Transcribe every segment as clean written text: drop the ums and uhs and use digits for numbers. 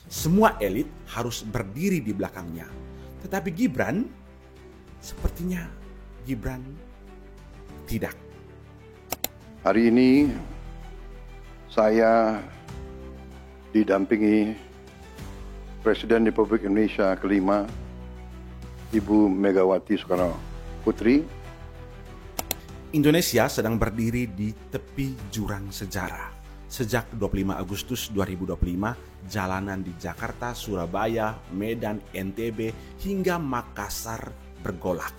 Semua elit harus berdiri di belakangnya. Tetapi Gibran, sepertinya Gibran tidak. Hari ini saya didampingi Presiden Republik Indonesia kelima, Ibu Megawati Soekarno Putri. Indonesia sedang berdiri di tepi jurang sejarah. Sejak 25 Agustus 2025, jalanan di Jakarta, Surabaya, Medan, NTB, hingga Makassar bergolak.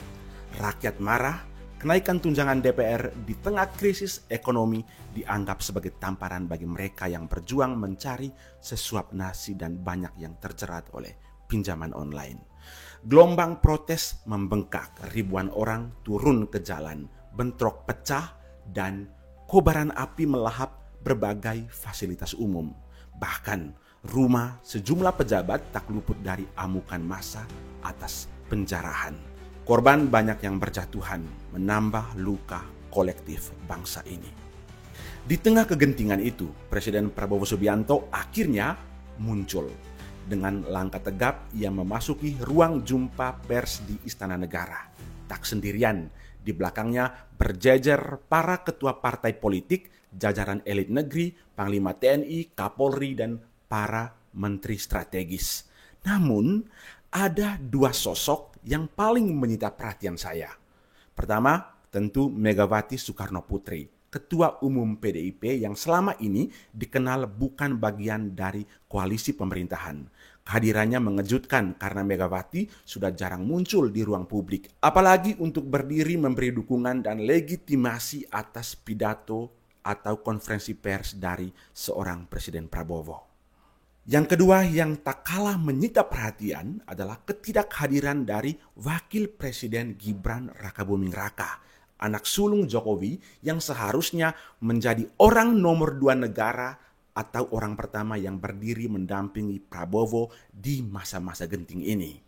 Rakyat marah, kenaikan tunjangan DPR di tengah krisis ekonomi dianggap sebagai tamparan bagi mereka yang berjuang mencari sesuap nasi dan banyak yang terjerat oleh pinjaman online. Gelombang protes membengkak, ribuan orang turun ke jalan, bentrok pecah, dan kobaran api melahap berbagai fasilitas umum. Bahkan rumah sejumlah pejabat tak luput dari amukan massa atas penjarahan. Korban banyak yang berjatuhan, menambah luka kolektif bangsa ini. Di tengah kegentingan itu, Presiden Prabowo Subianto akhirnya muncul. Dengan langkah tegap, ia memasuki ruang jumpa pers di Istana Negara. Tak sendirian, di belakangnya berjejer para ketua partai politik, jajaran elit negeri, Panglima TNI, Kapolri, dan para menteri strategis. Namun, ada dua sosok yang paling menyita perhatian saya. Pertama, tentu Megawati Soekarno Putri, Ketua Umum PDIP yang selama ini dikenal bukan bagian dari koalisi pemerintahan. Kehadirannya mengejutkan karena Megawati sudah jarang muncul di ruang publik, apalagi untuk berdiri memberi dukungan dan legitimasi atas pidato atau konferensi pers dari seorang Presiden Prabowo. Yang kedua yang tak kalah menyita perhatian adalah ketidakhadiran dari Wakil Presiden Gibran Rakabuming Raka, anak sulung Jokowi yang seharusnya menjadi orang nomor 2 negara atau orang pertama yang berdiri mendampingi Prabowo di masa-masa genting ini.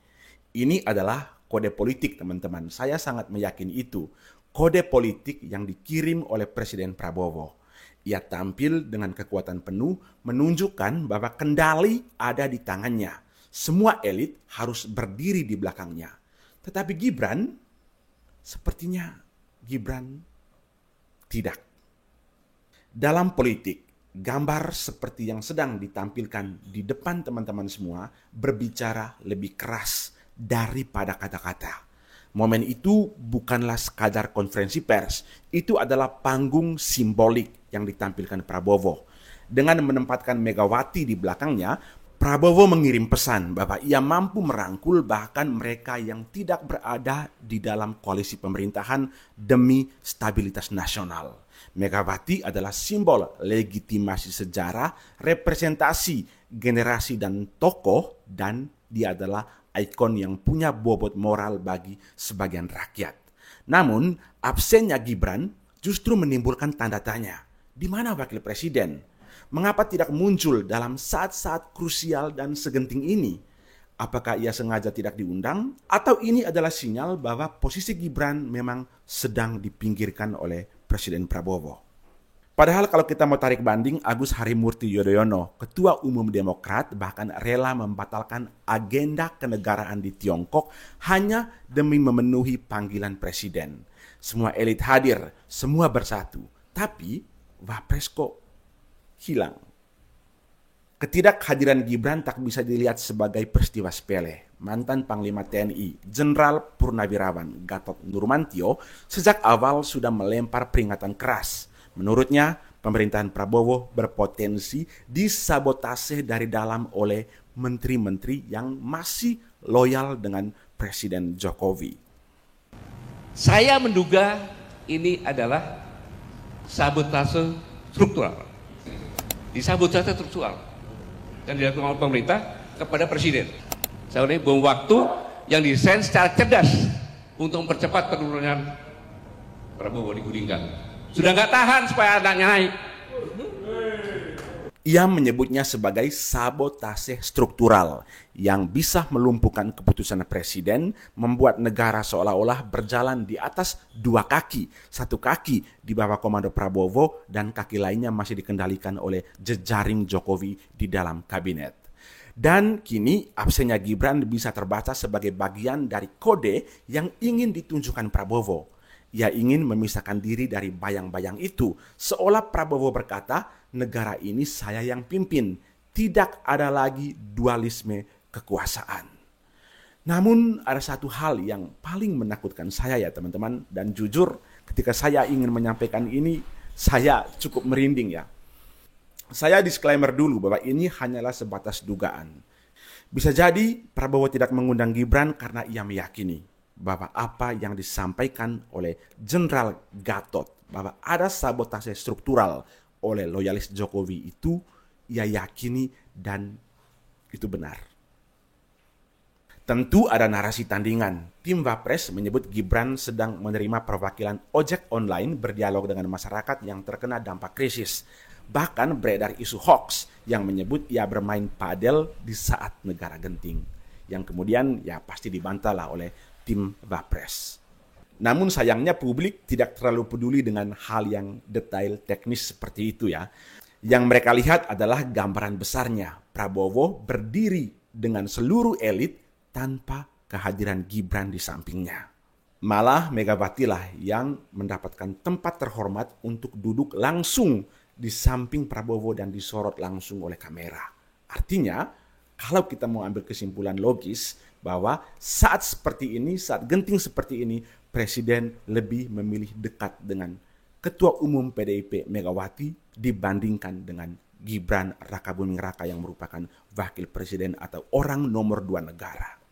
Ini adalah kode politik, teman-teman. Saya sangat meyakini itu. Kode politik yang dikirim oleh Presiden Prabowo. Ia tampil dengan kekuatan penuh, menunjukkan bahwa kendali ada di tangannya. Semua elit harus berdiri di belakangnya. Tetapi Gibran, sepertinya Gibran tidak. Dalam politik, gambar seperti yang sedang ditampilkan di depan teman-teman semua berbicara lebih keras daripada kata-kata. Momen itu bukanlah sekadar konferensi pers, itu adalah panggung simbolik yang ditampilkan Prabowo. Dengan menempatkan Megawati di belakangnya, Prabowo mengirim pesan bahwa ia mampu merangkul bahkan mereka yang tidak berada di dalam koalisi pemerintahan demi stabilitas nasional. Megawati adalah simbol legitimasi sejarah, representasi generasi dan tokoh, dan dia adalah ikon yang punya bobot moral bagi sebagian rakyat. Namun, absennya Gibran justru menimbulkan tanda tanya. Di mana wakil presiden? Mengapa tidak muncul dalam saat-saat krusial dan segenting ini? Apakah ia sengaja tidak diundang? Atau ini adalah sinyal bahwa posisi Gibran memang sedang dipinggirkan oleh Presiden Prabowo? Padahal kalau kita mau tarik banding, Agus Harimurti Yudhoyono, Ketua Umum Demokrat, bahkan rela membatalkan agenda kenegaraan di Tiongkok hanya demi memenuhi panggilan presiden. Semua elit hadir, semua bersatu. Tapi Wapres kok hilang. Ketidakhadiran Gibran tak bisa dilihat sebagai peristiwa sepele. Mantan Panglima TNI, Jenderal Purnawirawan Gatot Nurmantio, sejak awal sudah melempar peringatan keras. Menurutnya, pemerintahan Prabowo berpotensi disabotase dari dalam oleh menteri-menteri yang masih loyal dengan Presiden Jokowi. Saya menduga ini adalah sabotase struktural. Disabotase struktural yang dilakukan oleh pemerintah kepada Presiden. Saya ini bom waktu yang didesain secara cerdas untuk mempercepat penurunan Prabowo digulingkan. Sudah nggak tahan supaya anaknya naik. Ia menyebutnya sebagai sabotase struktural yang bisa melumpuhkan keputusan presiden, membuat negara seolah-olah berjalan di atas dua kaki. Satu kaki di bawah komando Prabowo dan kaki lainnya masih dikendalikan oleh jejaring Jokowi di dalam kabinet. Dan kini absennya Gibran bisa terbaca sebagai bagian dari kode yang ingin ditunjukkan Prabowo. Ia ingin memisahkan diri dari bayang-bayang itu, seolah Prabowo berkata, negara ini saya yang pimpin, tidak ada lagi dualisme kekuasaan. Namun ada satu hal yang paling menakutkan saya ya teman-teman, dan jujur ketika saya ingin menyampaikan ini, saya cukup merinding ya. Saya disclaimer dulu bahwa ini hanyalah sebatas dugaan. Bisa jadi Prabowo tidak mengundang Gibran karena ia meyakini bahwa apa yang disampaikan oleh Jenderal Gatot, bahwa ada sabotase struktural oleh loyalis Jokowi itu, ia yakini dan itu benar. Tentu ada narasi tandingan. Tim Wapres menyebut Gibran sedang menerima perwakilan ojek online berdialog dengan masyarakat yang terkena dampak krisis. Bahkan beredar isu hoax yang menyebut ia bermain padel di saat negara genting. Yang kemudian ya pasti dibantah oleh tim Wapres. Namun sayangnya publik tidak terlalu peduli dengan hal yang detail teknis seperti itu ya. Yang mereka lihat adalah gambaran besarnya. Prabowo berdiri dengan seluruh elit tanpa kehadiran Gibran di sampingnya. Malah Megawati lah yang mendapatkan tempat terhormat untuk duduk langsung di samping Prabowo dan disorot langsung oleh kamera. Artinya, kalau kita mau ambil kesimpulan logis bahwa saat seperti ini, saat genting seperti ini, Presiden lebih memilih dekat dengan Ketua Umum PDIP Megawati dibandingkan dengan Gibran Rakabuming Raka yang merupakan Wakil Presiden atau orang nomor 2 negara.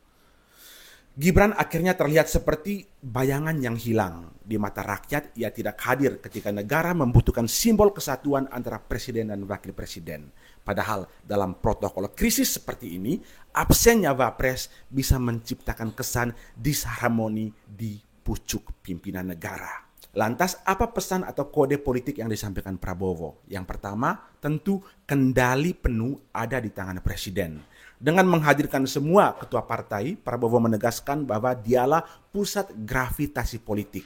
Gibran akhirnya terlihat seperti bayangan yang hilang. Di mata rakyat, ia tidak hadir ketika negara membutuhkan simbol kesatuan antara presiden dan wakil presiden. Padahal dalam protokol krisis seperti ini, absennya Wapres bisa menciptakan kesan disharmoni di pucuk pimpinan negara. Lantas apa pesan atau kode politik yang disampaikan Prabowo? Yang pertama, tentu kendali penuh ada di tangan presiden. Dengan menghadirkan semua ketua partai, Prabowo menegaskan bahwa dialah pusat gravitasi politik.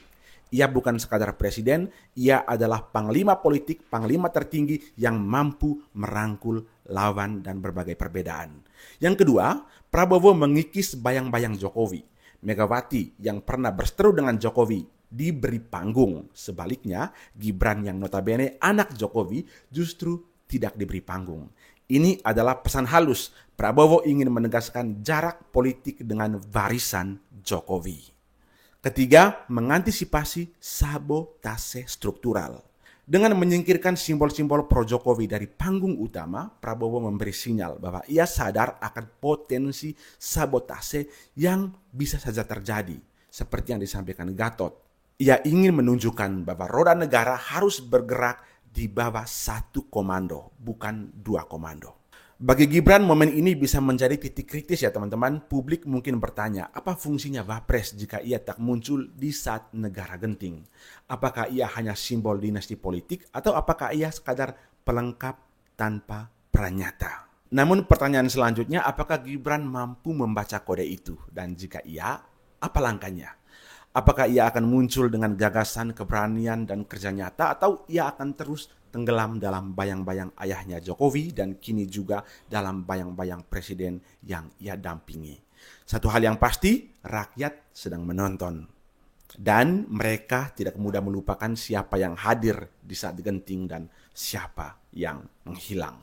Ia bukan sekadar presiden, ia adalah panglima politik, panglima tertinggi yang mampu merangkul lawan dan berbagai perbedaan. Yang kedua, Prabowo mengikis bayang-bayang Jokowi. Megawati yang pernah berseteru dengan Jokowi diberi panggung. Sebaliknya, Gibran yang notabene anak Jokowi justru tidak diberi panggung. Ini adalah pesan halus. Prabowo ingin menegaskan jarak politik dengan warisan Jokowi. Ketiga, mengantisipasi sabotase struktural. Dengan menyingkirkan simbol-simbol pro-Jokowi dari panggung utama, Prabowo memberi sinyal bahwa ia sadar akan potensi sabotase yang bisa saja terjadi. Seperti yang disampaikan Gatot. Ia ingin menunjukkan bahwa roda negara harus bergerak di bawah satu komando, bukan 2 komando. Bagi Gibran, momen ini bisa menjadi titik kritis ya teman-teman. Publik mungkin bertanya, apa fungsinya Wapres jika ia tak muncul di saat negara genting? Apakah ia hanya simbol dinasti politik atau apakah ia sekadar pelengkap tanpa peran nyata? Namun pertanyaan selanjutnya, apakah Gibran mampu membaca kode itu? Dan jika iya, apa langkahnya? Apakah ia akan muncul dengan gagasan, keberanian, dan kerja nyata atau ia akan terus tenggelam dalam bayang-bayang ayahnya Jokowi dan kini juga dalam bayang-bayang presiden yang ia dampingi? Satu hal yang pasti, rakyat sedang menonton. Dan mereka tidak mudah melupakan siapa yang hadir di saat genting dan siapa yang menghilang.